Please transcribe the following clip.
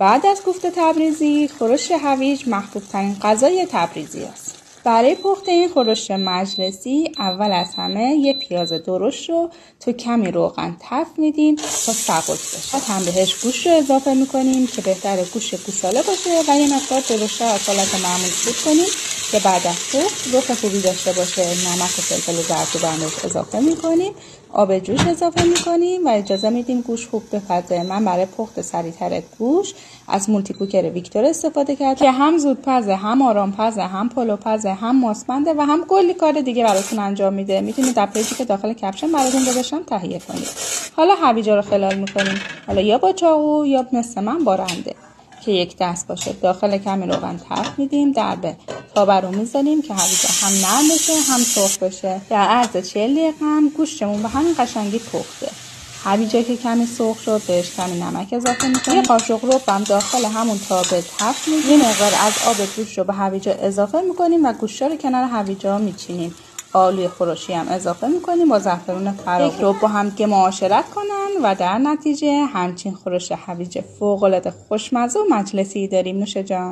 بعد از کوفت تبریزی، خورش هویج محبوب ترین غذای تبریزی است. برای پخت این خورش مجلسی اول از همه یه پیاز درشت رو تو کمی روغن تفت میدیم تا سبک بشه. بعد هم بهش گوشت رو اضافه میکنیم که بهتره گوشت گوساله باشه و یه مقدار درشت‌تر از حالت معمول سود کنیم که بعد از پخت رخ خوبی داشته باشه. نمک و فلفل زردچوبه بهش اضافه میکنیم، آب جوش اضافه میکنیم و اجازه میدیم گوشت خوب بپزه. من برای پخت سریعتر گوشت از مولتی کوکر ویکتور استفاده کردم که هم زود پزه، هم آرام پزه، هم پلو پزه، هم ماسمنده و هم کلی کار دیگه براتون انجام میده. میتونید در پیجی که داخل کپشن براتون گذاشتم تهیه کنید. حالا هویجا رو خلال میکنیم، حالا یا با چاقو یا مثل من با رنده که یک دست باشه. داخل کمی روغن تفت میدیم، دربه تابه رو میذاریم که هویجا هم نرم بشه هم سرخ بشه. در عرض 40 دقیقه هم گوشتمون به همین قشنگی پخته. هویجا که کمی سرخ شد بهش کمی نمک اضافه میکنیم. یه قاشق رب هم داخل همون تابه تفت میدیم. یه مقدار از آب گوشت رو به هویجا اضافه میکنیم و گوشت رو کنار هویجا میچینیم. آلوی خورشی هم اضافه میکنیم با زعفرون فراخ. یک رو با هم که معاشرت کنن و در نتیجه همچین خورش هویج فوق العاده خوشمزه و مجلسی داریم. نوش جان.